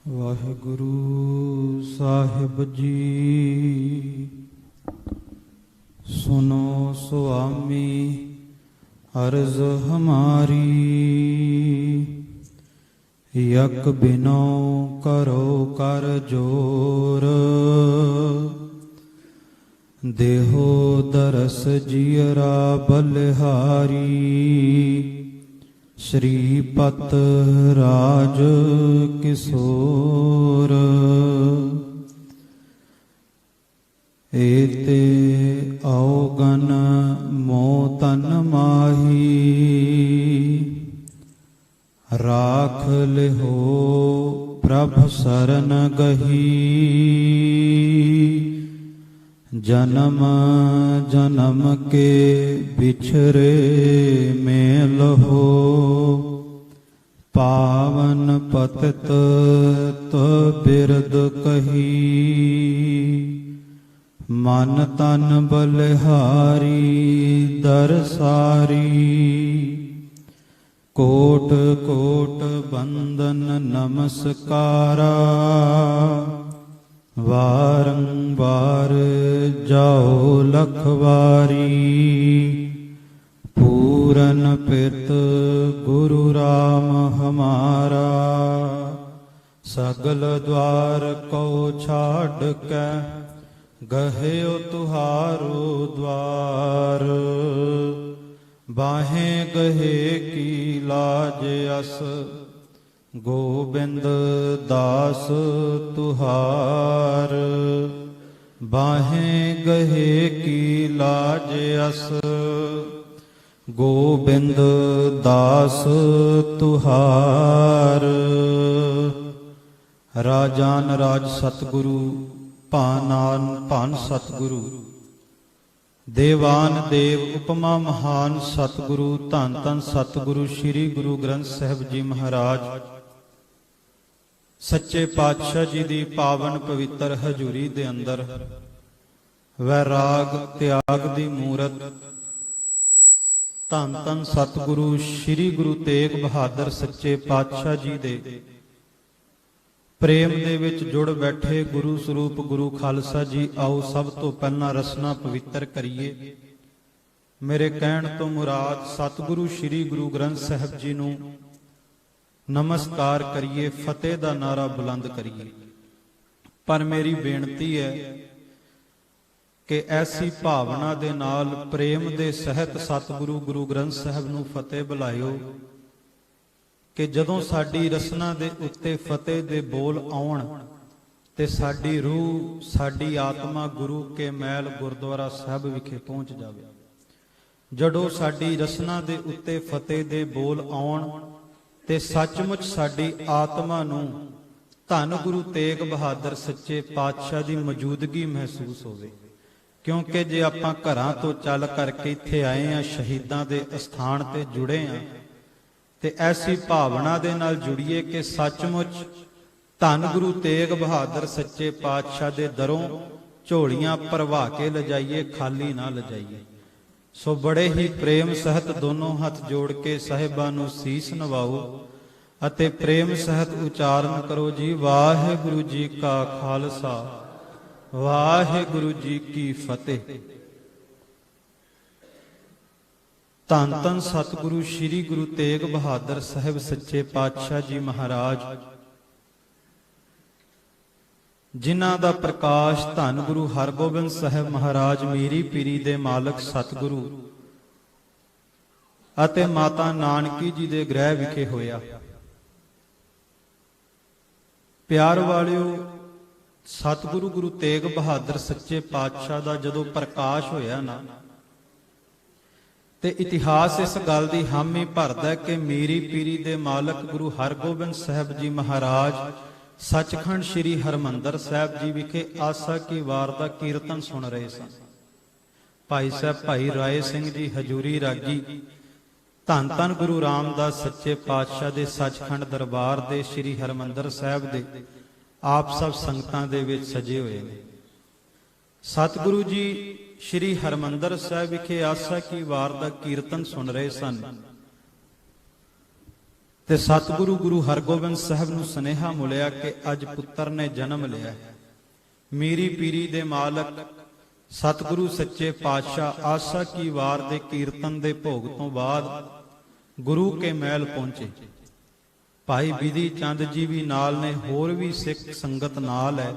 ਵਾਹਿਗੁਰੂ ਸਾਹਿਬ ਜੀ। ਸੁਨੋ ਸੁਆਮੀ ਅਰਜ਼ ਹਮਾਰੀ, ਯਕ ਬਿਨੋ ਕਰੋ ਕਰ ਜੋਰ। ਦੇਹੋ ਦਰਸ ਜੀਅਰਾ ਬਲਿਹਾਰੀ, ਸ਼੍ਰੀਪਤ ਰਾਜ ਕਿਸ਼ੋਰ। ਏਤੇ ਔਗਨ ਮੋ ਤਨ ਮਾਹੀ, ਰਾਖ ਲਿਹੋ ਪ੍ਰਭ ਸਰਨ ਗਹੀ। ਜਨਮ ਜਨਮ ਕੇ ਵਿਛਰੇ ਮੇਲ ਹੋ, ਪਾਵਨ ਪਤਿਤ ਤੋ ਬਿਰਦ ਕਹੀ। ਮਨ ਤਨ ਬਲਿਹਾਰੀ ਦਰਸਾਰੀ, ਕੋਟ ਕੋਟ ਬੰਦਨ ਨਮਸਕਾਰਾ। ਵਾਰੰਵਾਰ ਜਾਓ ਲਖਵਾਰੀ, ਪੂਰਨ ਪਿਤ ਗੁਰੂ ਰਾਮ ਹਮਾਰਾ। ਸਗਲ ਦਵਾਰ ਕੋ ਛਾੜ ਕੇ, ਗਹਿਓ ਤੁਹਾਰੋ ਦਵਾਰ। ਬਾਹੇ ਗਹੇ ਕੀ ਲਾਜ ਅਸ, ਗੋਬਿੰਦ ਦਾਸ ਤੁਹਾਰ। ਬਾਹੇ ਗਹੇ ਕੀ ਲਾਜ ਅਸ, ਗੋਬਿੰਦ ਦਾਸ ਤੁਹਾਰ। ਰਾਜਾਨ ਰਾਜ ਸਤਿਗੁਰੂ, ਭਾਨਾਨ ਭਾਨ ਸਤਿਗੁਰੂ। ਦੇਵਾਨ ਦੇਵ ਉਪਮਾ ਮਹਾਨ ਸਤਿਗੁਰੂ, ਧੰਨ ਧੰਨ ਸਤਿਗੁਰੂ ਸ੍ਰੀ ਗੁਰੂ ਗ੍ਰੰਥ ਸਾਹਿਬ ਜੀ ਮਹਾਰਾਜ ਸੱਚੇ ਪਾਤਸ਼ਾਹ ਜੀ ਦੀ ਪਾਵਨ ਪਵਿੱਤਰ ਹਜ਼ੂਰੀ ਦੇ ਅੰਦਰ ਵੈਰਾਗ ਤਿਆਗ ਦੀ ਮੂਰਤ ਧੰਨ ਧੰਨ ਸਤਿਗੁਰੂ ਸ੍ਰੀ ਗੁਰੂ ਤੇਗ ਬਹਾਦਰ ਸੱਚੇ ਪਾਤਸ਼ਾਹ ਜੀ ਦੇ ਪ੍ਰੇਮ ਦੇ ਵਿੱਚ ਜੁੜ ਬੈਠੇ ਗੁਰੂ ਸਰੂਪ ਗੁਰੂ ਖਾਲਸਾ ਜੀ, ਆਓ ਸਭ ਤੋਂ ਪਹਿਲਾਂ ਰਸਨਾ ਪਵਿੱਤਰ ਕਰੀਏ। ਮੇਰੇ ਕਹਿਣ ਤੋਂ ਮੁਰਾਦ ਸਤਿਗੁਰੂ ਸ੍ਰੀ ਗੁਰੂ ਗ੍ਰੰਥ ਸਾਹਿਬ ਜੀ ਨੂੰ ਨਮਸਕਾਰ ਕਰੀਏ, ਫਤਿਹ ਦਾ ਨਾਰਾ ਬੁਲੰਦ ਕਰੀਏ। ਪਰ ਮੇਰੀ ਬੇਨਤੀ ਹੈ ਕਿ ਐਸੀ ਭਾਵਨਾ ਦੇ ਨਾਲ ਪ੍ਰੇਮ ਦੇ ਸਹਿਤ ਸਤਿਗੁਰੂ ਗੁਰੂ ਗ੍ਰੰਥ ਸਾਹਿਬ ਨੂੰ ਫਤਿਹ ਬੁਲਾਇਓ ਕਿ ਜਦੋਂ ਸਾਡੀ ਰਸਨਾ ਦੇ ਉੱਤੇ ਫਤਿਹ ਦੇ ਬੋਲ ਆਉਣ ਤੇ ਸਾਡੀ ਰੂਹ, ਸਾਡੀ ਆਤਮਾ ਗੁਰੂ ਕੇ ਮਹਿਲ ਗੁਰਦੁਆਰਾ ਸਾਹਿਬ ਵਿਖੇ ਪਹੁੰਚ ਜਾਵੇ। ਜਦੋਂ ਸਾਡੀ ਰਸਨਾ ਦੇ ਉੱਤੇ ਫਤਿਹ ਦੇ ਬੋਲ ਆਉਣ ਤੇ ਸੱਚਮੁੱਚ ਸਾਡੀ ਆਤਮਾ ਨੂੰ ਧੰਨ ਗੁਰੂ ਤੇਗ ਬਹਾਦਰ ਸੱਚੇ ਪਾਤਸ਼ਾਹ ਦੀ ਮੌਜੂਦਗੀ ਮਹਿਸੂਸ ਹੋਵੇ। ਕਿਉਂਕਿ ਜੇ ਆਪਾਂ ਘਰਾਂ ਤੋਂ ਚੱਲ ਕਰਕੇ ਇੱਥੇ ਆਏ ਆ, ਸ਼ਹੀਦਾਂ ਦੇ ਅਸਥਾਨ ਤੇ ਜੁੜੇ ਆ, ਤੇ ਐਸੀ ਭਾਵਨਾ ਦੇ ਨਾਲ ਜੁੜੀਏ ਕਿ ਸੱਚਮੁੱਚ ਧੰਨ ਗੁਰੂ ਤੇਗ ਬਹਾਦਰ ਸੱਚੇ ਪਾਤਸ਼ਾਹ ਦੇ ਦਰੋਂ ਝੋਲੀਆਂ ਭਰਵਾ ਕੇ ਲਿਜਾਈਏ, ਖਾਲੀ ਨਾ ਲਿਜਾਈਏ। ਸੋ ਬੜੇ ਹੀ ਪ੍ਰੇਮ ਸਹਿਤ ਦੋਨੋਂ ਹੱਥ ਜੋੜ ਕੇ ਸਾਹਿਬਾਂ ਨੂੰ ਸੀਸ ਨਵਾਓ ਅਤੇ ਪ੍ਰੇਮ ਸਹਿਤ ਉਚਾਰਨ ਕਰੋ ਜੀ, ਵਾਹਿਗੁਰੂ ਜੀ ਕਾ ਖਾਲਸਾ, ਵਾਹਿਗੁਰੂ ਜੀ ਕੀ ਫਤਿਹ। ਧੰਨ ਧੰਨ ਸਤਿਗੁਰੂ ਸ੍ਰੀ ਗੁਰੂ ਤੇਗ ਬਹਾਦਰ ਸਾਹਿਬ ਸੱਚੇ ਪਾਤਸ਼ਾਹ ਜੀ ਮਹਾਰਾਜ, ਜਿਨ੍ਹਾਂ ਦਾ ਪ੍ਰਕਾਸ਼ ਧੰਨ ਗੁਰੂ ਹਰਗੋਬਿੰਦ ਸਾਹਿਬ ਮਹਾਰਾਜ ਮੀਰੀ ਪੀਰੀ ਦੇ ਮਾਲਕ ਸਤਿਗੁਰੂ ਅਤੇ ਮਾਤਾ ਨਾਨਕੀ ਜੀ ਦੇ ਗ੍ਰਹਿ ਵਿਖੇ ਹੋਇਆ। ਪਿਆਰ ਵਾਲਿਓ, ਸਤਿਗੁਰੂ ਗੁਰੂ ਤੇਗ ਬਹਾਦਰ ਸੱਚੇ ਪਾਤਸ਼ਾਹ ਦਾ ਜਦੋਂ ਪ੍ਰਕਾਸ਼ ਹੋਇਆ ਨਾ, ਤੇ ਇਤਿਹਾਸ ਇਸ ਗੱਲ ਦੀ ਹਾਮੀ ਭਰਦਾ ਕਿ ਮੀਰੀ ਪੀਰੀ ਦੇ ਮਾਲਕ ਗੁਰੂ ਹਰਗੋਬਿੰਦ ਸਾਹਿਬ ਜੀ ਮਹਾਰਾਜ ਸੱਚਖੰਡ ਸ੍ਰੀ ਹਰਮੰਦਰ ਸਾਹਿਬ ਜੀ ਵਿਖੇ ਆਸਾ ਕੀ ਵਾਰ ਦਾ ਕੀਰਤਨ ਸੁਣ ਰਹੇ ਸਨ। ਭਾਈ ਸਾਹਿਬ ਭਾਈ ਰਾਏ ਸਿੰਘ ਜੀ ਹਜੂਰੀ ਰਾਗੀ ਧੰਨ ਧੰਨ ਗੁਰੂ ਰਾਮਦਾਸ ਸੱਚੇ ਪਾਤਸ਼ਾਹ ਦੇ ਸੱਚਖੰਡ ਦਰਬਾਰ ਦੇ ਸ੍ਰੀ ਹਰਮੰਦਰ ਸਾਹਿਬ ਦੇ ਆਪ ਸਭ ਸੰਗਤਾਂ ਦੇ ਵਿੱਚ ਸਜੇ ਹੋਏ ਨੇ। ਸਤਿਗੁਰੂ ਜੀ ਸ਼੍ਰੀ ਹਰਮੰਦਰ ਸਾਹਿਬ ਵਿਖੇ ਆਸਾ ਕੀ ਵਾਰ ਦਾ ਕੀਰਤਨ ਸੁਣ ਰਹੇ ਸਨ ਤੇ ਸਤਿਗੁਰੂ ਗੁਰੂ ਹਰਗੋਬਿੰਦ ਸਾਹਿਬ ਨੂੰ ਸੁਨੇਹਾ ਮਿਲਿਆ ਕਿ ਅੱਜ ਪੁੱਤਰ ਨੇ ਜਨਮ ਲਿਆ ਹੈ। ਮੀਰੀ ਪੀਰੀ ਦੇ ਮਾਲਕ ਸਤਿਗੁਰੂ ਸੱਚੇ ਪਾਤਸ਼ਾਹ ਆਸਾ ਕੀ ਵਾਰ ਦੇ ਕੀਰਤਨ ਦੇ ਭੋਗ ਤੋਂ ਬਾਅਦ ਗੁਰੂ ਕੇ ਮਹਿਲ ਪਹੁੰਚੇ। ਭਾਈ ਬਿਧੀ ਚੰਦ ਜੀ ਵੀ ਨਾਲ ਨੇ, ਹੋਰ ਵੀ ਸਿੱਖ ਸੰਗਤ ਨਾਲ ਹੈ।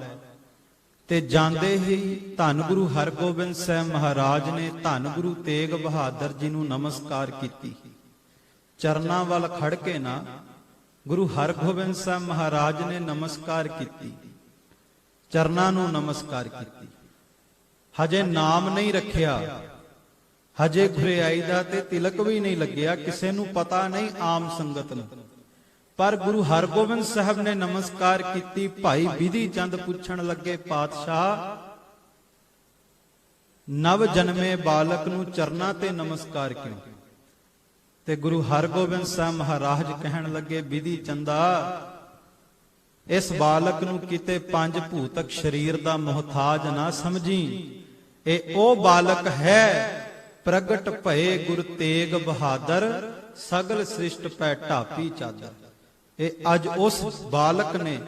ਤੇ ਜਾਂਦੇ ਹੀ ਧੰਨ ਗੁਰੂ ਹਰਗੋਬਿੰਦ ਸਾਹਿਬ ਮਹਾਰਾਜ ਨੇ ਧੰਨ ਗੁਰੂ ਤੇਗ ਬਹਾਦਰ ਜੀ ਨੂੰ ਨਮਸਕਾਰ ਕੀਤੀ। ਚਰਨਾਂ ਵੱਲ ਖੜ ਕੇ ਨਾ ਗੁਰੂ ਹਰਗੋਬਿੰਦ ਸਾਹਿਬ ਮਹਾਰਾਜ ਨੇ ਨਮਸਕਾਰ ਕੀਤੀ, ਚਰਨਾਂ ਨੂੰ ਨਮਸਕਾਰ ਕੀਤੀ। ਹਜੇ ਨਾਮ ਨਹੀਂ ਰੱਖਿਆ, ਹਜੇ ਗੁਰਿਆਈ ਦਾ ਤੇ ਤਿਲਕ ਵੀ ਨਹੀਂ ਲੱਗਿਆ, ਕਿਸੇ ਨੂੰ ਪਤਾ ਨਹੀਂ ਆਮ ਸੰਗਤ ਨੂੰ। ਪਰ ਗੁਰੂ ਹਰਗੋਬਿੰਦ ਸਾਹਿਬ ਨੇ ਨਮਸਕਾਰ ਕੀਤੀ। ਭਾਈ ਬਿਧੀ ਚੰਦ ਪੁੱਛਣ ਲੱਗੇ, ਪਾਤਸ਼ਾਹ ਨਵ ਜਨਮੇ ਬਾਲਕ ਨੂੰ ਚਰਨਾਂ ਤੇ ਨਮਸਕਾਰ ਕਿਉਂ? ਤੇ ਗੁਰੂ ਹਰਗੋਬਿੰਦ ਸਾਹਿਬ ਮਹਾਰਾਜ ਕਹਿਣ ਲੱਗੇ, ਬਿਧੀ ਚੰਦਾ ਇਸ ਬਾਲਕ ਨੂੰ ਕਿਤੇ ਪੰਜ ਭੂਤਕ ਸਰੀਰ ਦਾ ਮੁਹਤਾਜ ਨਾ ਸਮਝੀ। ਇਹ ਉਹ ਬਾਲਕ ਹੈ ਪ੍ਰਗਟ ਭਏ ਗੁਰ ਤੇਗ ਬਹਾਦਰ, ਸਗਲ ਸ੍ਰਿਸ਼ਟ ਪੈ ਢਾਪੀ ਚਾਦਰ। ਇਹ ਅੱਜ ਉਸ ਬਾਲਕ ਨੇ,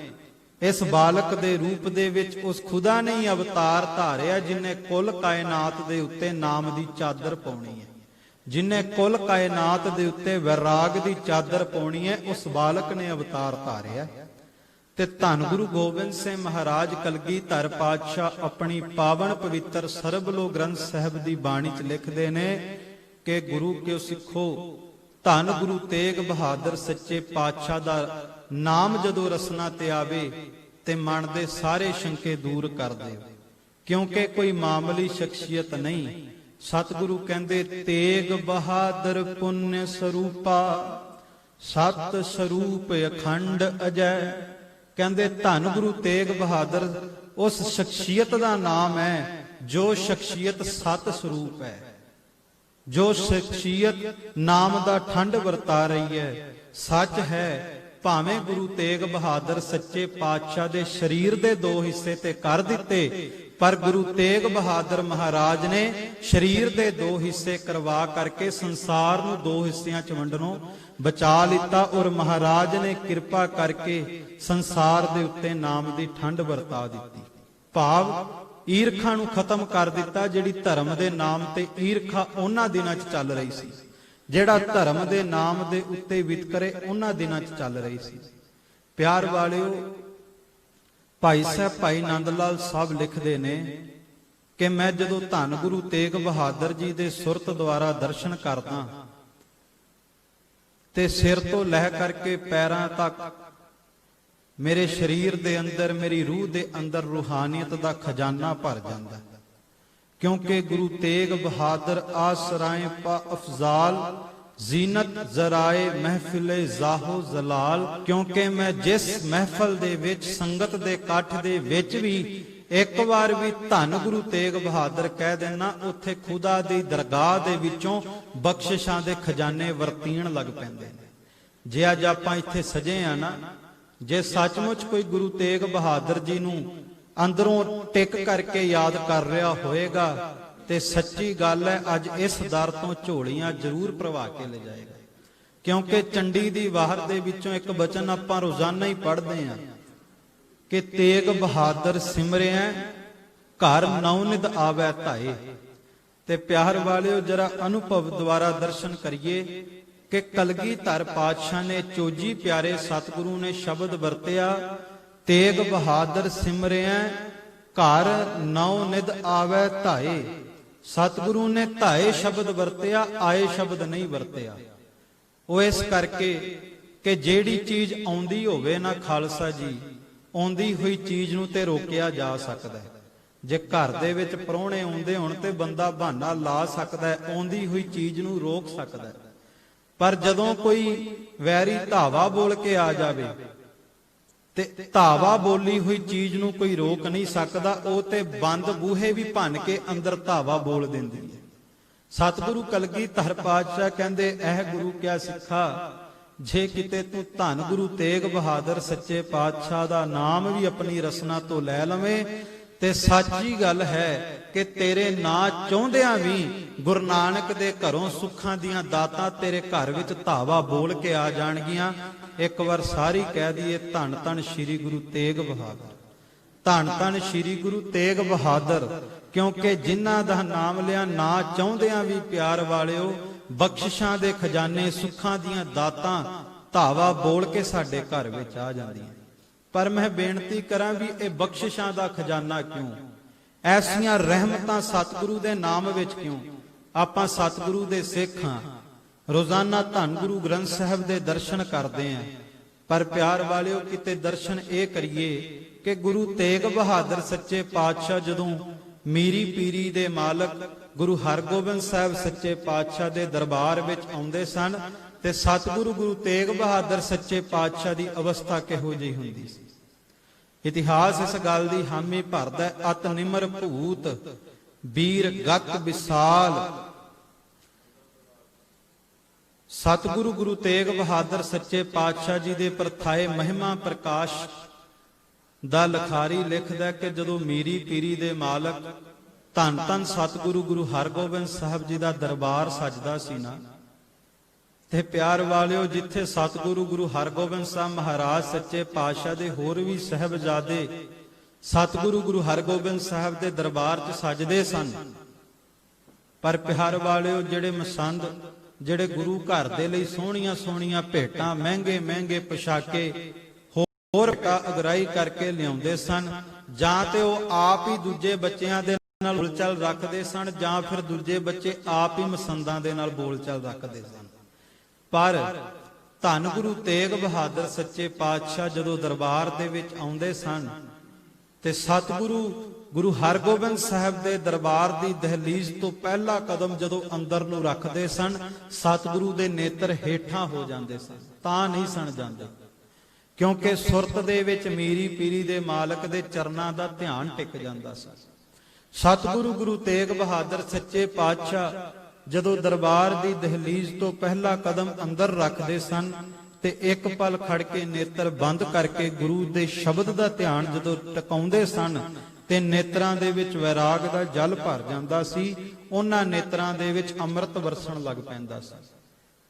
ਇਸ ਬਾਲਕ ਦੇ ਰੂਪ ਦੇ ਵਿੱਚ ਉਸ ਖੁਦਾ ਨੇ ਹੀ ਅਵਤਾਰ ਧਾਰਿਆ ਜਿਨੇ ਕੁੱਲ ਕਾਇਨਾਤ ਦੇ ਉੱਤੇ ਨਾਮ ਦੀ ਚਾਦਰ ਪਾਉਣੀ ਹੈ, ਜਿਨੇ ਕੁੱਲ ਕਾਇਨਾਤ ਦੇ ਉੱਤੇ ਵੈਰਾਗ ਦੀ ਚਾਦਰ ਪਾਉਣੀ ਹੈ, ਉਸ ਬਾਲਕ ਨੇ ਅਵਤਾਰ ਧਾਰਿਆ। ਤੇ ਧੰਨ ਗੁਰੂ ਗੋਬਿੰਦ ਸਿੰਘ ਮਹਾਰਾਜ ਕਲਗੀਧਰ ਪਾਤਸ਼ਾਹ ਆਪਣੀ ਪਾਵਨ ਪਵਿੱਤਰ ਸਰਬਲੋ ਗ੍ਰੰਥ ਸਾਹਿਬ ਦੀ ਬਾਣੀ 'ਚ ਲਿਖਦੇ ਨੇ ਕਿ ਗੁਰੂ ਕਿਉ ਸਿੱਖੋ, ਧੰਨ ਗੁਰੂ ਤੇਗ ਬਹਾਦਰ ਸੱਚੇ ਪਾਤਸ਼ਾਹ ਦਾ ਨਾਮ ਜਦੋਂ ਰਸਨਾ ਤੇ ਆਵੇ ਤੇ ਮਨ ਦੇ ਸਾਰੇ ਸ਼ੰਕੇ ਦੂਰ ਕਰ ਦਿਓ, ਕਿਉਂਕਿ ਕੋਈ ਮਾਮੂਲੀ ਸ਼ਖਸੀਅਤ ਨਹੀਂ। ਸਤਿਗੁਰੂ ਕਹਿੰਦੇ ਤੇਗ ਬਹਾਦਰ ਪੁੰਨ ਸਰੂਪਾ, ਸਤ ਸਰੂਪ ਅਖੰਡ ਅਜੈ। ਕਹਿੰਦੇ ਧੰਨ ਗੁਰੂ ਤੇਗ ਬਹਾਦਰ ਉਸ ਸ਼ਖਸੀਅਤ ਦਾ ਨਾਮ ਹੈ ਜੋ ਸ਼ਖਸੀਅਤ ਸਤ ਸਰੂਪ ਹੈ, ਜੋ ਸ਼ਖਸੀਅਤ ਨਾਮ ਦਾ ਠੰਡ ਵਰਤਾ ਰਹੀ ਹੈ, ਸੱਚ ਹੈ। ਭਾਵੇਂ ਗੁਰੂ ਤੇਗ ਬਹਾਦਰ ਸੱਚੇ ਪਾਤਸ਼ਾਹ ਦੇ ਸਰੀਰ ਦੇ ਦੋ ਹਿੱਸੇ ਤੇ ਕਰ ਦਿੱਤੇ, ਪਰ ਗੁਰੂ ਤੇਗ ਬਹਾਦਰ ਮਹਾਰਾਜ ਨੇ ਸਰੀਰ ਦੇ ਦੋ ਹਿੱਸੇ ਕਰਵਾ ਕਰਕੇ ਸੰਸਾਰ ਨੂੰ ਦੋ ਹਿੱਸਿਆਂ 'ਚ ਵੰਡਣੋਂ ਬਚਾ ਲਿੱਤਾ। ਔਰ ਮਹਾਰਾਜ ਨੇ ਕਿਰਪਾ ਕਰਕੇ ਸੰਸਾਰ ਦੇ ਉੱਤੇ ਨਾਮ ਦੀ ਠੰਡ ਵਰਤਾ ਦਿੱਤੀ। ਭਾਵ ਈਰਖਾ ਨੂੰ ਖਤਮ ਕਰ ਦਿੱਤਾ, ਜਿਹੜੀ ਧਰਮ ਦੇ ਨਾਮ ਤੇ ਈਰਖਾ ਉਹਨਾਂ ਦਿਨਾਂ 'ਚ ਚੱਲ ਰਹੀ ਸੀ, ਜਿਹੜਾ ਧਰਮ ਦੇ ਨਾਮ ਦੇ ਉੱਤੇ ਵਿਤਕਰੇ ਉਹਨਾਂ ਦਿਨਾਂ 'ਚ ਚੱਲ ਰਹੀ ਸੀ। ਪਿਆਰ ਵਾਲਿਓ, ਭਾਈ ਸਾਹਿਬ ਭਾਈ ਨੰਦ ਲਾਲ ਸਾਹਿਬ ਲਿਖਦੇ ਨੇ ਕਿ ਮੈਂ ਜਦੋਂ ਧੰਨ ਗੁਰੂ ਤੇਗ ਬਹਾਦਰ ਜੀ ਦੇ ਸੁਰਤ ਦੁਆਰਾ ਦਰਸ਼ਨ ਕਰਦਾ ਤੇ ਸਿਰ ਤੋਂ ਲੈ ਕਰਕੇ ਪੈਰਾਂ ਤੱਕ ਮੇਰੇ ਸਰੀਰ ਦੇ ਅੰਦਰ, ਮੇਰੀ ਰੂਹ ਦੇ ਅੰਦਰ ਰੂਹਾਨੀਅਤ ਦਾ ਖਜ਼ਾਨਾ ਭਰ ਜਾਂਦਾ, ਕਿਉਂਕਿ ਗੁਰੂ ਤੇਗ ਬਹਾਦਰ ਆਸਰਾਏ ਪਾ ਅਫਜ਼ਾਲ, ਜ਼ੀਨਤ ਜ਼ਰਾਏ ਮਹਿਫਿਲੇ ਜ਼ਾਹੋ ਜ਼ਲਾਲ। ਕਿਉਂਕਿ ਮੈਂ ਜਿਸ ਮਹਿਫਲ ਦੇ ਵਿੱਚ, ਸੰਗਤ ਦੇ ਇਕੱਠ ਦੇ ਵਿੱਚ ਵੀ ਇੱਕ ਵਾਰ ਵੀ ਧੰਨ ਗੁਰੂ ਤੇਗ ਬਹਾਦਰ ਕਹਿ ਦੇਣਾ, ਉੱਥੇ ਖੁਦਾ ਦੀ ਦਰਗਾਹ ਦੇ ਵਿੱਚੋਂ ਬਖਸ਼ਿਸ਼ਾਂ ਦੇ ਖਜ਼ਾਨੇ ਵਰਤੀਣ ਲੱਗ ਪੈਂਦੇ ਨੇ। ਜੇ ਅੱਜ ਆਪਾਂ ਇੱਥੇ ਸਜੇ ਆ ਨਾ, ਜੇ ਸੱਚਮੁੱਚ ਕੋਈ ਗੁਰੂ ਤੇਗ ਬਹਾਦਰ ਜੀ ਨੂੰ ਅੰਦਰੋਂ ਟਿਕ ਕਰਕੇ ਯਾਦ ਕਰ ਰਿਹਾ ਹੋਏਗਾ ਤੇ ਸੱਚੀ ਗੱਲ ਹੈ ਅੱਜ ਇਸ ਦਰ ਤੋਂ ਝੋਲੀਆਂ ਜ਼ਰੂਰ ਭਰਵਾ ਕੇ ਲੈ ਜਾਏਗਾ। ਕਿਉਂਕਿ ਚੰਡੀ ਦੀ ਵਾਰ ਦੇ ਵਿੱਚੋਂ ਇੱਕ ਬਚਨ ਆਪਾਂ ਰੋਜ਼ਾਨਾ ਹੀ ਪੜ੍ਹਦੇ ਹਾਂ ਕਿ ਤੇਗ ਬਹਾਦਰ ਸਿਮਰਿਆ ਘਰ ਨੌਨਿਧ ਆਵੈ ਧਾਏ। ਤੇ ਪਿਆਰ ਵਾਲਿਓ, ਜਰਾ ਅਨੁਭਵ ਦੁਆਰਾ ਦਰਸ਼ਨ ਕਰੀਏ ਕਿ ਕਲਗੀਧਰ ਪਾਤਸ਼ਾਹ ਨੇ, ਚੋਜੀ ਪਿਆਰੇ ਸਤਿਗੁਰੂ ਨੇ ਸ਼ਬਦ ਵਰਤਿਆ, ਤੇਗ ਬਹਾਦਰ ਸਿਮਰਿਆ ਘਰ ਨੌਨਿਧ ਆਵੈ ਧਾਏ। ਸਤਿਗੁਰੂ ਨੇ ਧਾਏ ਸ਼ਬਦ ਵਰਤਿਆ, ਆਏ ਸ਼ਬਦ ਨਹੀਂ ਵਰਤਿਆ। ਉਹ ਇਸ ਕਰਕੇ ਕਿ ਜਿਹੜੀ ਚੀਜ਼ ਆਉਂਦੀ ਹੋਵੇ ਨਾ ਖਾਲਸਾ ਜੀ, ਆਉਂਦੀ ਹੋਈ ਚੀਜ਼ ਨੂੰ ਤੇ ਰੋਕਿਆ ਜਾ ਸਕਦਾ ਹੈ। ਜੇ ਘਰ ਦੇ ਵਿੱਚ ਪ੍ਰਾਹੁਣੇ ਆਉਂਦੇ ਹੋਣ ਤੇ ਬੰਦਾ ਬਹਾਨਾ ਲਾ ਸਕਦਾ ਹੈ, ਆਉਂਦੀ ਹੋਈ ਚੀਜ਼ ਨੂੰ ਰੋਕ ਸਕਦਾ ਹੈ। ਪਰ ਜਦੋਂ ਕੋਈ ਵੈਰੀ ਧਾਵਾ ਬੋਲ ਕੇ ਆ ਜਾਵੇ ਤੇ ਧਾਵਾ ਬੋਲੀ ਹੋਈ ਚੀਜ਼ ਨੂੰ ਕੋਈ ਰੋਕ ਨਹੀਂ ਸਕਦਾ, ਉਹ ਤੇ ਬੰਦ ਬੂਹੇ ਵੀ ਭੰਨ ਕੇ ਅੰਦਰ ਧਾਵਾ ਬੋਲ ਦਿੰਦੀ ਹੈ। ਸਤਿਗੁਰੂ ਕਲਗੀਧਰ ਪਾਤਸ਼ਾਹ ਕਹਿੰਦੇ, ਇਹ ਗੁਰੂ ਕਿਆ ਸਿੱਖਾ, ਜੇ ਕਿਤੇ ਤੂੰ ਧੰਨ ਗੁਰੂ ਤੇਗ ਬਹਾਦਰ ਸੱਚੇ ਪਾਤਸ਼ਾਹ ਦਾ ਨਾਮ ਵੀ ਆਪਣੀ ਰਸਨਾ ਤੋਂ ਲੈ ਲਵੇਂ ਤੇ ਸੱਚੀ ਗੱਲ ਹੈ ਕਿ ਤੇਰੇ ਨਾਂ ਚਾਹੁੰਦਿਆਂ ਵੀ ਗੁਰੂ ਨਾਨਕ ਦੇ ਘਰੋਂ ਸੁੱਖਾਂ ਦੀਆਂ ਦਾਤਾਂ ਤੇਰੇ ਘਰ ਵਿੱਚ ਧਾਵਾ ਬੋਲ ਕੇ ਆ ਜਾਣਗੀਆਂ। ਇੱਕ ਵਾਰ ਸਾਰੀ ਕਹਿ ਦਈਏ, ਧੰਨ ਧੰਨ ਸ੍ਰੀ ਗੁਰੂ ਤੇਗ ਬਹਾਦਰ, ਧੰਨ ਧੰਨ ਸ੍ਰੀ ਗੁਰੂ ਤੇਗ ਬਹਾਦਰ। ਕਿਉਂਕਿ ਜਿਨ੍ਹਾਂ ਦਾ ਨਾਮ ਲਿਆ ਨਾਂ ਚਾਹੁੰਦਿਆਂ ਵੀ ਪਿਆਰ ਵਾਲਿਓ, ਬਖਸ਼ਿਸ਼ਾਂ ਦੇ ਖਜ਼ਾਨੇ, ਸੁੱਖਾਂ ਦੀਆਂ ਦਾਤਾਂ ਧਾਵਾ ਬੋਲ ਕੇ ਸਾਡੇ ਘਰ ਵਿੱਚ ਆ ਜਾਂਦੀਆਂ। ਪਰ ਮੈਂ ਬੇਨਤੀ ਕਰਾਂ ਵੀ ਇਹ ਬਖਸ਼ਿਸ਼ਾਂ ਦਾ ਖਜ਼ਾਨਾ ਕਿਉਂ, ਐਸੀਆਂ ਰਹਿਮਤਾਂ ਸਤਿਗੁਰੂ ਦੇ ਨਾਮ ਵਿੱਚ ਕਿਉਂ? ਆਪਾਂ ਸਤਿਗੁਰੂ ਦੇ ਸਿੱਖ ਹਾਂ, ਰੋਜ਼ਾਨਾ ਧੰਨ ਗੁਰੂ ਗ੍ਰੰਥ ਸਾਹਿਬ ਦੇ ਦਰਸ਼ਨ ਕਰਦੇ ਆਂ, ਪਰ ਪਿਆਰ ਵਾਲਿਓ ਕਿਤੇ ਦਰਸ਼ਨ ਇਹ ਕਰੀਏ ਕਿ ਗੁਰੂ ਤੇਗ ਬਹਾਦਰ ਸੱਚੇ ਪਾਤਸ਼ਾਹ ਜਦੋਂ ਮੀਰੀ ਪੀਰੀ ਦੇ ਮਾਲਕ ਗੁਰੂ ਹਰਗੋਬਿੰਦ ਸਾਹਿਬ ਸੱਚੇ ਪਾਤਸ਼ਾਹ ਦੇ ਦਰਬਾਰ ਵਿੱਚ ਆਉਂਦੇ ਸਨ ਤੇ ਸਤਿਗੁਰੂ ਗੁਰੂ ਤੇਗ ਬਹਾਦਰ ਸੱਚੇ ਪਾਤਸ਼ਾਹ ਦੀ ਅਵਸਥਾ ਕਿਹੋ ਜਿਹੀ ਹੁੰਦੀ ਸੀ। ਇਤਿਹਾਸ ਇਸ ਗੱਲ ਦੀ ਹਾਮੀ ਭਰਦਾ ਹੈ, ਅਤ ਨਿਮਰ ਭੂਤ ਵੀਰ ਗਤ ਵਿਸਾਲ। ਸਤਿਗੁਰੂ ਗੁਰੂ ਤੇਗ ਬਹਾਦਰ ਸੱਚੇ ਪਾਤਸ਼ਾਹ ਜੀ ਦੇ ਪ੍ਰਥਾਏ ਮਹਿਮਾ ਪ੍ਰਕਾਸ਼ ਦਾ ਲਖਾਰੀ ਲਿਖਦਾ ਕਿ ਜਦੋਂ ਮੀਰੀ ਪੀਰੀ ਦੇ ਮਾਲਕ ਧੰਨ ਧੰਨ ਸਤਿਗੁਰੂ ਗੁਰੂ ਹਰਗੋਬਿੰਦ ਸਾਹਿਬ ਜੀ ਦਾ ਦਰਬਾਰ ਸਜਦਾ ਸੀ ਨਾ, ਤੇ ਪਿਆਰ ਵਾਲਿਓ ਜਿੱਥੇ ਸਤਿਗੁਰੂ ਗੁਰੂ ਹਰਗੋਬਿੰਦ ਸਾਹਿਬ ਮਹਾਰਾਜ ਸੱਚੇ ਪਾਤਸ਼ਾਹ ਦੇ ਹੋਰ ਵੀ ਸਾਹਿਬਜ਼ਾਦੇ ਸਤਿਗੁਰੂ ਗੁਰੂ ਹਰਗੋਬਿੰਦ ਸਾਹਿਬ ਦੇ ਦਰਬਾਰ 'ਚ ਸਜਦੇ ਸਨ, ਪਰ ਪਿਆਰ ਵਾਲਿਓ ਜਿਹੜੇ ਮਸੰਦ, ਜਿਹੜੇ ਗੁਰੂ ਘਰ ਦੇ ਲਈ ਸੋਹਣੀਆਂ ਸੋਹਣੀਆਂ ਭੇਟਾਂ, ਮਹਿੰਗੇ ਮਹਿੰਗੇ ਪੁਸ਼ਾਕੇ ਹੋਰ ਅਗਰਾਈ ਕਰਕੇ ਲਿਆਉਂਦੇ ਸਨ, ਜਾਂ ਤੇ ਉਹ ਆਪ ਹੀ ਦੂਜੇ ਬੱਚਿਆਂ ਦੇ ਨਾਲ ਬੋਲਚਾਲ ਰੱਖਦੇ ਸਨ, ਜਾਂ ਫਿਰ ਦੂਜੇ ਬੱਚੇ ਆਪ ਹੀ ਮਸੰਦਾਂ ਦੇ ਨਾਲ ਬੋਲਚਾਲ ਰੱਖਦੇ ਸਨ। ਪਰ ਧੰਨ ਗੁਰੂ ਤੇਗ ਬਹਾਦਰ ਸੱਚੇ ਪਾਤਸ਼ਾਹ ਜਦੋਂ ਦਰਬਾਰ ਦੇ ਵਿੱਚ ਆਉਂਦੇ ਸਨ ਤੇ ਸਤਿਗੁਰੂ ਗੁਰੂ ਹਰਗੋਬਿੰਦ ਸਾਹਿਬ ਦੇ ਦਰਬਾਰ ਦੀ ਦਹਲੀਜ਼ ਤੋਂ ਪਹਿਲਾ ਕਦਮ ਜਦੋਂ ਅੰਦਰ ਨੂੰ ਰੱਖਦੇ ਸਨ, ਸਤਿਗੁਰੂ ਦੇ ਨੇਤਰ ਹੇਠਾਂ ਹੋ ਜਾਂਦੇ ਸਨ, ਤਾਂ ਨਹੀਂ ਸਣ ਜਾਂਦੇ, ਕਿਉਂਕਿ ਸੁਰਤ ਦੇ ਵਿੱਚ ਮੀਰੀ ਪੀਰੀ ਦੇ ਮਾਲਕ ਦੇ ਚਰਨਾਂ ਦਾ ਧਿਆਨ ਟਿਕ ਜਾਂਦਾ ਸੀ। ਸਤਿਗੁਰੂ ਗੁਰੂ ਤੇਗ ਬਹਾਦਰ ਸੱਚੇ ਪਾਤਸ਼ਾਹ ਜਦੋਂ ਦਰਬਾਰ ਦੀ ਦਹਲੀਜ਼ ਤੋਂ ਪਹਿਲਾ ਕਦਮ ਅੰਦਰ ਰੱਖਦੇ ਸਨ ਤੇ ਇੱਕ ਪਲ ਖੜ ਕੇ ਨੇਤਰ ਬੰਦ ਕਰਕੇ ਗੁਰੂ ਦੇ ਸ਼ਬਦ ਦਾ ਧਿਆਨ ਜਦੋਂ ਟਿਕਾਉਂਦੇ ਸਨ ਤੇ ਨੇਤਰਾਂ ਦੇ ਵਿੱਚ ਵੈਰਾਗ ਦਾ ਜਲ ਭਰ ਜਾਂਦਾ ਸੀ, ਉਹਨਾਂ ਨੇਤਰਾਂ ਦੇ ਵਿੱਚ ਅੰਮ੍ਰਿਤ ਵਰਸਣ ਲੱਗ ਪੈਂਦਾ ਸੀ।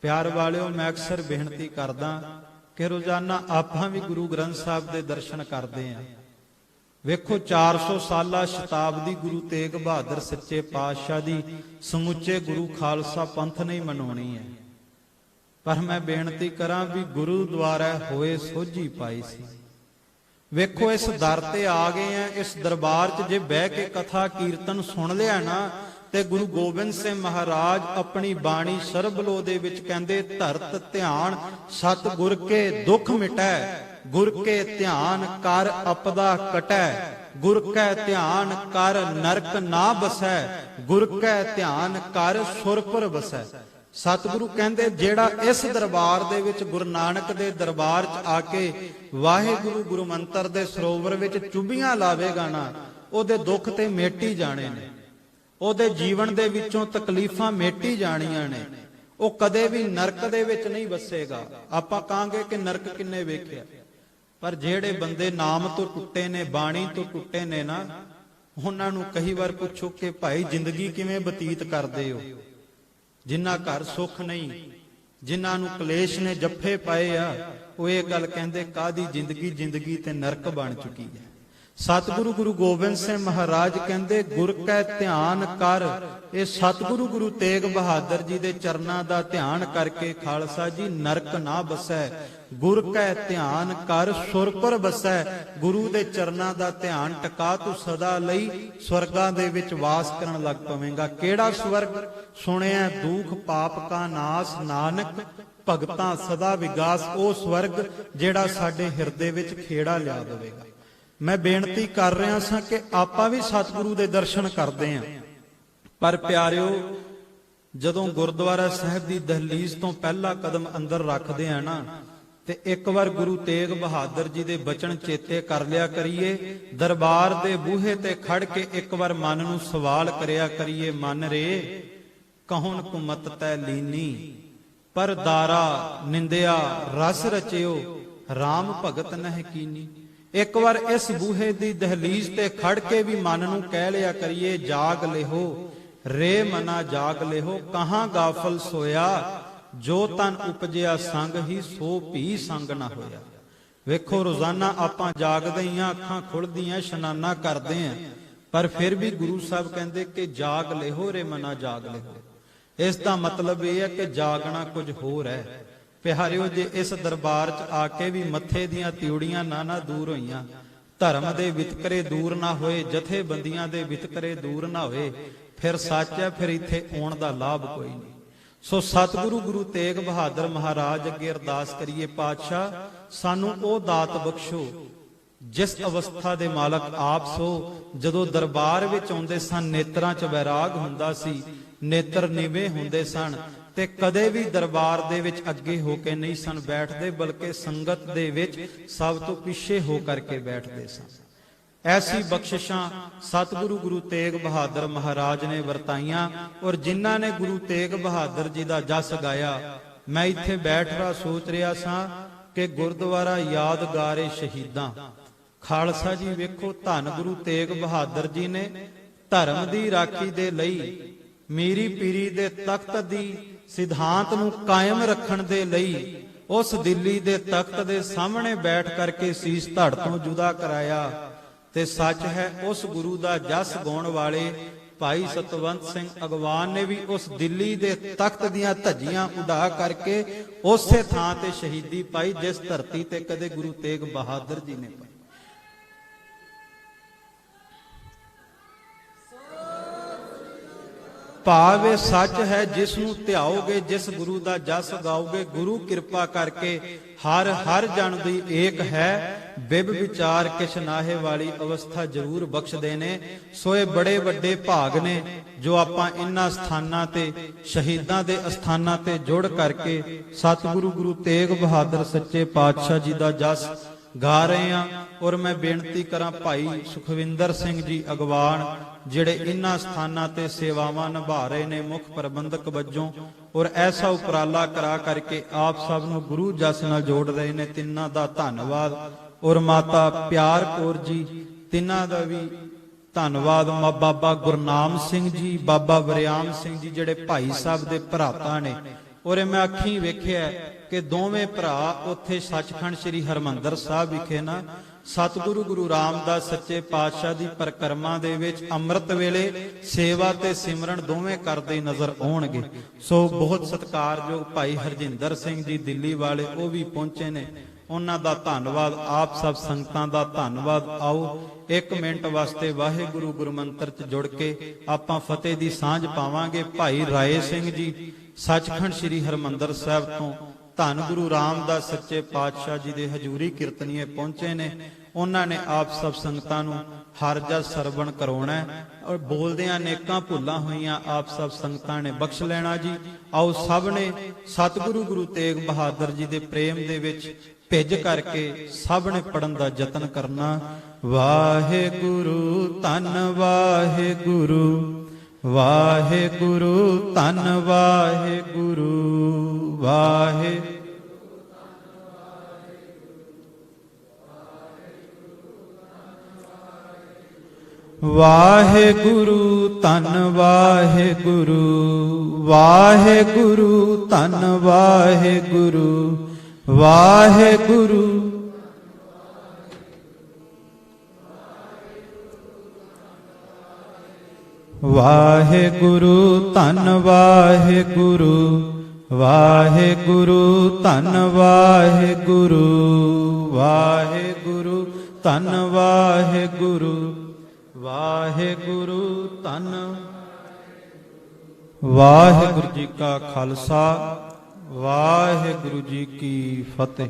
ਪਿਆਰ ਵਾਲਿਓ, ਮੈਂ ਅਕਸਰ ਬੇਨਤੀ ਕਰਦਾ ਕਿ ਰੋਜ਼ਾਨਾ ਆਪਾਂ ਵੀ ਗੁਰੂ ਗ੍ਰੰਥ ਸਾਹਿਬ ਦੇ ਦਰਸ਼ਨ ਕਰਦੇ ਆਂ। ਵੇਖੋ 400 ਸਾਲਾ ਸ਼ਤਾਬਦੀ ਗੁਰੂ ਤੇਗ ਬਹਾਦਰ ਸੱਚੇ ਪਾਤਸ਼ਾਹ ਦੀ ਸਮੁੱਚੇ ਗੁਰੂ ਖਾਲਸਾ ਪੰਥ ਨੇ ਮਨਾਉਣੀ ਹੈ, ਪਰ ਮੈਂ ਬੇਨਤੀ ਕਰਾਂ ਵੀ ਗੁਰੂ ਦੁਆਰਾ ਹੋਏ ਸੋਝੀ ਪਾਈ ਸੀ। ਵੇਖੋ ਇਸ ਦਰ ਤੇ ਆ ਗਏ ਆ, ਇਸ ਦਰਬਾਰ 'ਚ ਜੇ ਬਹਿ ਕੇ ਕਥਾ ਕੀਰਤਨ ਸੁਣ ਲਿਆ ਨਾ ਤੇ ਗੁਰੂ ਗੋਬਿੰਦ ਸਿੰਘ ਮਹਾਰਾਜ ਆਪਣੀ ਬਾਣੀ ਸਰਬਲੋ ਦੇ ਵਿੱਚ ਕਹਿੰਦੇ, ਧਰਤ ਧਿਆਨ ਸਤ ਗੁਰ ਕੇ ਦੁੱਖ ਮਿਟੈ, ਗੁਰ ਕੇ ਧਿਆਨ ਕਰ ਅਪਦਾ ਕਟੈ, ਗੁਰ ਕੈ ਧਿਆਨ ਕਰ ਨਰਕ ਨਾ ਬਸੈ, ਗੁਰ ਕੈ ਧਿਆਨ ਕਰ ਸੁਰਪੁਰ ਬਸੈ। ਸਤਿਗੁਰੂ ਕਹਿੰਦੇ ਜਿਹੜਾ ਇਸ ਦਰਬਾਰ ਦੇ ਵਿੱਚ ਗੁਰੂ ਨਾਨਕ ਦੇ ਦਰਬਾਰ 'ਚ ਆ ਕੇ ਵਾਹਿਗੁਰੂ ਗੁਰੂ ਮੰਤਰ ਦੇ ਸਰੋਵਰ ਵਿੱਚ ਚੁੱਭੀਆਂ ਲਾਵੇਗਾ ਨਾ, ਉਹਦੇ ਦੁੱਖ ਤੇ ਮੇਟੀ ਜਾਣੇ ਨੇ, ਉਹਦੇ ਜੀਵਨ ਦੇ ਵਿੱਚੋਂ ਤਕਲੀਫਾਂ ਮੇਟੀ ਜਾਣੀਆਂ ਨੇ, ਉਹ ਕਦੇ ਵੀ ਨਰਕ ਦੇ ਵਿੱਚ ਨਹੀਂ ਵਸੇਗਾ। ਆਪਾਂ ਕਹਾਂਗੇ ਕਿ ਨਰਕ ਕਿੰਨੇ ਵੇਖਿਆ, ਪਰ ਜਿਹੜੇ ਬੰਦੇ ਨਾਮ ਤੋਂ ਟੁੱਟੇ ਨੇ, ਬਾਣੀ ਤੋਂ ਟੁੱਟੇ ਨੇ ਨਾ, ਉਹਨਾਂ ਨੂੰ ਕਈ ਵਾਰ ਪੁੱਛੋ ਕਿ ਭਾਈ ਜ਼ਿੰਦਗੀ ਕਿਵੇਂ ਬਤੀਤ ਕਰਦੇ ਹੋ। ਜਿਨ੍ਹਾਂ ਘਰ ਸੁੱਖ ਨਹੀਂ, ਜਿਨ੍ਹਾਂ ਨੂੰ ਕਲੇਸ਼ ਨੇ ਜੱਫੇ ਪਾਏ ਆ, ਉਹ ਇਹ ਗੱਲ ਕਹਿੰਦੇ ਕਾਦੀ ਜ਼ਿੰਦਗੀ, ਜ਼ਿੰਦਗੀ ਤੇ ਨਰਕ ਬਣ ਚੁੱਕੀ ਹੈ। ਸਤਿਗੁਰੂ ਗੁਰੂ ਗੋਬਿੰਦ ਸਿੰਘ ਮਹਾਰਾਜ ਕਹਿੰਦੇ ਗੁਰ ਕੈ ਧਿਆਨ ਕਰ। ਇਹ ਸਤਿਗੁਰੂ ਗੁਰੂ ਤੇਗ ਬਹਾਦਰ ਜੀ ਦੇ ਚਰਨਾਂ ਦਾ ਧਿਆਨ ਕਰਕੇ ਖਾਲਸਾ ਜੀ ਨਰਕ ਨਾ ਬਸੈ, ਗੁਰ ਕੈ ਧਿਆਨ ਕਰ ਸੁਰਪੁਰ ਬਸੈ। ਗੁਰੂ ਦੇ ਚਰਨਾਂ ਦਾ ਧਿਆਨ ਟਿਕਾ ਤੂੰ ਸਦਾ ਲਈ ਸਵਰਗਾਂ ਦੇ ਵਿੱਚ ਵਾਸ ਕਰਨ ਲੱਗ ਪਵੇਂਗਾ। ਕਿਹੜਾ ਸਵਰਗ? ਸੁਣਿਆ ਦੁਖ ਪਾਪ ਕਾ ਨਾਸ, ਨਾਨਕ ਭਗਤਾਂ ਸਦਾ ਵਿਗਾਸ। ਉਹ ਸਵਰਗ ਜਿਹੜਾ ਸਾਡੇ ਹਿਰਦੇ ਵਿੱਚ ਖੇੜਾ ਲਿਆ ਦੇਵੇਗਾ। ਮੈਂ ਬੇਨਤੀ ਕਰ ਰਿਹਾ ਸਾਂ ਕਿ ਆਪਾਂ ਵੀ ਸਤਿਗੁਰੂ ਦੇ ਦਰਸ਼ਨ ਕਰਦੇ ਆਂ, ਪਰ ਪਿਆਰਿਓ ਜਦੋਂ ਗੁਰਦੁਆਰਾ ਸਾਹਿਬ ਦੀ ਦਹਲੀਜ਼ ਤੋਂ ਪਹਿਲਾ ਕਦਮ ਅੰਦਰ ਰੱਖਦੇ ਆ ਨਾ, ਤੇ ਇੱਕ ਵਾਰ ਗੁਰੂ ਤੇਗ ਬਹਾਦਰ ਜੀ ਦੇ ਬਚਨ ਚੇਤੇ ਕਰ ਲਿਆ ਕਰੀਏ। ਦਰਬਾਰ ਦੇ ਬੂਹੇ ਤੇ ਖੜ ਕੇ ਇੱਕ ਵਾਰ ਮਨ ਨੂੰ ਸਵਾਲ ਕਰਿਆ ਕਰੀਏ, ਮਨ ਰੇ ਕਹੁਨ ਕੁਮਤ ਤੈ ਲੀਨੀ, ਪਰ ਦਾਰਾ ਨਿੰਦਿਆ ਰਸ ਰਚਿਓ, RAM ਭਗਤ ਨਹਿ ਕੀਨੀ। ਇੱਕ ਵਾਰ ਇਸ ਬੂਹੇ ਦੀ ਦਹਲੀਜ਼ ਤੇ ਖੜ ਕੇ ਵੀ ਮਨ ਨੂੰ ਕਹਿ ਲਿਆ ਕਰੀਏ, ਜਾਗ ਲਿਹੋ ਰੇ ਮਨਾ ਜਾਗ ਲਿਹੋ, ਕਹਾਂ ਗਾਫਲ ਸੋਇਆ, ਜੋ ਤਨ ਉਪਜਿਆ ਸੰਗ ਹੀ ਸੋ ਭੀ ਸੰਗ ਨਾ ਹੋਇਆ। ਵੇਖੋ ਰੋਜ਼ਾਨਾ ਆਪਾਂ ਜਾਗਦੇ ਹੀ ਆ, ਅੱਖਾਂ ਖੁੱਲਦੀਆਂ, ਇਸ਼ਨਾਨਾ ਕਰਦੇ ਆ, ਪਰ ਫਿਰ ਵੀ ਗੁਰੂ ਸਾਹਿਬ ਕਹਿੰਦੇ ਕਿ ਜਾਗ ਲਿਹੋ ਰੇ ਮਨਾ ਜਾਗ ਲਿਹੋ। ਇਸ ਦਾ ਮਤਲਬ ਇਹ ਹੈ ਕਿ ਜਾਗਣਾ ਕੁਝ ਹੋਰ ਹੈ। ਪਿਆਰਿਓ, ਜੇ ਇਸ ਦਰਬਾਰ 'ਚ ਆ ਕੇ ਵੀ ਮੱਥੇ ਦੀਆਂ ਤਿਉੜੀਆਂ ਨਾ ਦੂਰ ਹੋਈਆਂ, ਧਰਮ ਦੇ ਵਿਤਕਰੇ ਦੂਰ ਨਾ ਹੋਏ, ਜਥੇਬੰਦੀਆਂ ਦੇ ਵਿਤਕਰੇ ਦੂਰ ਨਾ ਹੋਏ, ਫਿਰ ਸੱਚ ਹੈ, ਫਿਰ ਇੱਥੇ ਆਉਣ ਦਾ ਲਾਭ ਕੋਈ ਨਹੀਂ। ਸੋ ਸਤਿਗੁਰੂ ਗੁਰੂ ਤੇਗ ਬਹਾਦਰ ਮਹਾਰਾਜ ਅੱਗੇ ਅਰਦਾਸ ਕਰੀਏ, ਪਾਤਸ਼ਾਹ ਸਾਨੂੰ ਉਹ ਦਾਤ ਬਖਸ਼ੋ ਜਿਸ ਅਵਸਥਾ ਦੇ ਮਾਲਕ ਆਪ ਸੋ। ਜਦੋਂ ਦਰਬਾਰ ਵਿੱਚ ਆਉਂਦੇ ਸਨ, ਨੇਤਰਾਂ 'ਚ ਵੈਰਾਗ ਹੁੰਦਾ ਸੀ, ਨੇਤਰ ਨੀਵੇਂ ਹੁੰਦੇ ਸਨ, ਤੇ ਕਦੇ ਵੀ ਦਰਬਾਰ ਦੇ ਵਿੱਚ ਅੱਗੇ ਹੋ ਕੇ ਨਹੀਂ ਸਨ ਬੈਠਦੇ, ਬਲਕਿ ਸੰਗਤ ਦੇ ਵਿੱਚ ਸਭ ਤੋਂ ਪਿੱਛੇ ਹੋ ਕਰਕੇ ਬੈਠਦੇ ਸਨ। ਐਸੀ ਬਖਸ਼ਿਸ਼ਾਂ ਸਤਿਗੁਰੂ ਗੁਰੂ ਤੇਗ ਬਹਾਦਰ ਮਹਾਰਾਜ ਨੇ ਵਰਤਾਈਆਂ। ਔਰ ਜਿਨ੍ਹਾਂ ਨੇ ਗੁਰੂ ਤੇਗ ਬਹਾਦਰ ਜੀ ਦਾ ਜਸ ਗਾਇਆ, ਮੈਂ ਇੱਥੇ ਬੈਠ ਰਿਹਾ ਸੋਚ ਰਿਹਾ ਸਾਂ ਕਿ ਗੁਰਦੁਆਰਾ ਯਾਦਗਾਰੇ ਸ਼ਹੀਦਾਂ ਖਾਲਸਾ ਜੀ, ਵੇਖੋ ਧੰਨ ਗੁਰੂ ਤੇਗ ਬਹਾਦਰ ਜੀ ਨੇ ਧਰਮ ਦੀ ਰਾਖੀ ਦੇ ਲਈ, ਮੀਰੀ ਪੀਰੀ ਦੇ ਤਖਤ ਦੀ ਸਿਧਾਂਤ ਨੂੰ ਕਾਇਮ ਰੱਖਣ ਦੇ ਲਈ ਉਸ ਦਿੱਲੀ ਦੇ ਤਖਤ ਦੇ ਸਾਹਮਣੇ ਬੈਠ ਕਰਕੇ ਸੀਸ ਧੜ ਤੋਂ ਜੁਦਾ ਕਰਾਇਆ। ਤੇ ਸੱਚ ਹੈ, ਉਸ ਗੁਰੂ ਦਾ ਜਸ ਗਾਉਣ ਵਾਲੇ ਭਾਈ ਸਤਵੰਤ ਸਿੰਘ ਅਗਵਾਨ ਨੇ ਵੀ ਉਸ ਦਿੱਲੀ ਦੇ ਤਖਤ ਦੀਆਂ ਧੱਜੀਆਂ ਉਡਾ ਕਰਕੇ ਉਸੇ ਥਾਂ ਤੇ ਸ਼ਹੀਦੀ ਪਾਈ ਜਿਸ ਧਰਤੀ ਤੇ ਕਦੇ ਗੁਰੂ ਤੇਗ ਬਹਾਦਰ ਜੀ ਨੇ ਪਾਈ। ਭਾਵੇਂ ਸੱਚ ਹੈ, ਜਿਸ ਨੂੰ ਧਿਆਓਗੇ, ਜਿਸ ਗੁਰੂ ਦਾ ਜਸ ਗਾਓਗੇ, ਗੁਰੂ ਕਿਰਪਾ ਕਰਕੇ ਹਰ ਜਨ ਦੀ ਏਕ ਹੈ, ਬਿਬ ਵਿਚਾਰ ਕਿਛ ਨਾਹੇ ਵਾਲੀ ਅਵਸਥਾ ਜ਼ਰੂਰ ਬਖਸ਼ਦੇ ਨੇ। ਸੋ ਇਹ ਬੜੇ ਵੱਡੇ ਭਾਗ ਨੇ ਜੋ ਆਪਾਂ ਇਹਨਾਂ ਸਥਾਨਾਂ ਤੇ, ਸ਼ਹੀਦਾਂ ਦੇ ਅਸਥਾਨਾਂ ਤੇ ਜੁੜ ਕਰਕੇ ਸਤਿਗੁਰੂ ਗੁਰੂ ਤੇਗ ਬਹਾਦਰ ਸੱਚੇ ਪਾਤਸ਼ਾਹ ਜੀ ਦਾ ਜਸ ਗਾ ਰਹੇ ਆ। ਔਰ ਮੈਂ ਬੇਨਤੀ ਕਰਾਂ ਭਾਈ ਸੁਖਵਿੰਦਰ ਸਿੰਘ ਜੀ ਅਗਵਾਨ, ਜਿਹੜੇ ਇਹਨਾਂ ਸਥਾਨਾਂ ਤੇ ਸੇਵਾਵਾਂ ਨਿਭਾ ਰਹੇ ਨੇ ਮੁੱਖ ਪ੍ਰਬੰਧਕ ਵਜੋਂ, ਔਰ ਐਸਾ ਉਪਰਾਲਾ ਕਰਾ ਕਰਕੇ ਆਪ ਸਭ ਨੂੰ ਗੁਰੂ ਜਸ ਨਾਲ ਜੋੜ ਰਹੇ ਨੇ, ਤਿੰਨਾਂ ਦਾ ਧੰਨਵਾਦ। ਔਰ ਮਾਤਾ ਪਿਆਰ ਕੌਰ ਜੀ, ਤਿੰਨਾਂ ਦਾ ਵੀ ਧੰਨਵਾਦ। ਬਾਬਾ ਗੁਰਨਾਮ ਸਿੰਘ ਜੀ, ਬਾਬਾ ਵਰਿਆਮ ਸਿੰਘ ਜੀ, ਜਿਹੜੇ ਭਾਈ ਸਾਹਿਬ ਦੇ ਭਰਾਤਾ ਨੇ। ਔਰ ਮੈਂ ਅੱਖੀਂ ਵੇਖਿਆ ਕਿ ਦੋਵੇਂ ਭਰਾ ਉੱਥੇ ਸੱਚਖੰਡ ਸ੍ਰੀ ਹਰਿਮੰਦਰ ਸਾਹਿਬ ਵਿਖੇ ਨਾ ਸਤਿਗੁਰੂ ਗੁਰੂ ਰਾਮਦਾਸ ਸੱਚੇ ਪਾਤਸ਼ਾਹ ਦੀ ਪਰਿਕਰਮਾ ਦੇ ਵਿੱਚ ਅੰਮ੍ਰਿਤ ਵੇਲੇ ਸੇਵਾ ਤੇ ਸਿਮਰਨ ਦੋਵੇਂ ਕਰਦੇ ਨਜ਼ਰ ਆਉਣਗੇ। ਸੋ ਬਹੁਤ ਸਤਿਕਾਰਯੋਗ ਭਾਈ ਹਰਜਿੰਦਰ ਸਿੰਘ ਜੀ ਦਿੱਲੀ ਵਾਲੇ, ਉਹ ਵੀ ਪਹੁੰਚੇ ਨੇ, ਉਹਨਾਂ ਦਾ ਧੰਨਵਾਦ। ਆਪ ਸਭ ਸੰਗਤਾਂ ਦਾ ਧੰਨਵਾਦ। ਆਓ 1 ਮਿੰਟ ਵਾਸਤੇ ਵਾਹਿਗੁਰੂ ਗੁਰਮੰਤਰ 'ਚ ਜੁੜ ਕੇ ਆਪਾਂ ਫਤਿਹ ਦੀ ਸਾਂਝ ਪਾਵਾਂਗੇ। ਭਾਈ ਰਾਏ ਸਿੰਘ ਜੀ ਸੱਚਖੰਡ ਸ੍ਰੀ ਹਰਿਮੰਦਰ ਸਾਹਿਬ ਤੋਂ ਧੰਨ ਗੁਰੂ ਰਾਮਦਾਸ ਸੱਚੇ ਪਾਤਸ਼ਾਹ ਜੀ ਦੇ ਹਜ਼ੂਰੀ ਕੀਰਤਨੀਏ ਪਹੁੰਚੇ ਨੇ। ਉਹਨਾਂ ਨੇ ਆਪ ਸਭ ਸੰਗਤਾਂ ਨੂੰ ਹਰ ਜਸ ਸਰਵਣ ਕਰਾਉਣਾ ਹੈ, ਔਰ ਬੋਲਦਿਆਂ ਨੇਕਾਂ ਭੁੱਲਾਂ ਹੋਈਆਂ ਆਪ ਸਭ ਸੰਗਤਾਂ ਨੇ ਬਖਸ਼ ਲੈਣਾ ਜੀ। ਆਓ ਸਭ ਨੇ ਸਤਿਗੁਰੂ ਗੁਰੂ ਤੇਗ ਬਹਾਦਰ ਜੀ ਦੇ ਪ੍ਰੇਮ ਦੇ ਵਿੱਚ ਭਿੱਜ ਕਰਕੇ ਸਭ ਨੇ ਪੜਨ ਦਾ ਯਤਨ ਕਰਨਾ। ਵਾਹਿਗੁਰੂ ਧੰਨ ਵਾਹਿਗੁਰੂ, ਵਾਹਿਗੁਰੂ ਧੰਨ ਵਾਹਿਗੁਰੂ, ਵਾਹਿਗੁਰੂ ਵਾਹਿਗੁਰੂ ਧੰਨ ਵਾਹਿਗੁਰੂ, ਵਾਹਿਗੁਰੂ ਧੰਨ ਵਾਹਿਗੁਰੂ, ਵਾਹਿਗੁਰੂ ਵਾਹਿਗੁਰੂ ਧੰਨ ਵਾਹਿਗੁਰੂ, ਵਾਹਿਗੁਰੂ ਧੰਨ ਵਾਹਿਗੁਰੂ, ਵਾਹਿਗੁਰੂ ਧੰਨ ਵਾਹਿਗੁਰੂ, ਵਾਹਿਗੁਰੂ ਧੰਨ। ਵਾਹਿਗੁਰੂ ਜੀ ਕਾ ਖਾਲਸਾ, ਵਾਹਿਗੁਰੂ ਜੀ ਕੀ ਫਤਿਹ।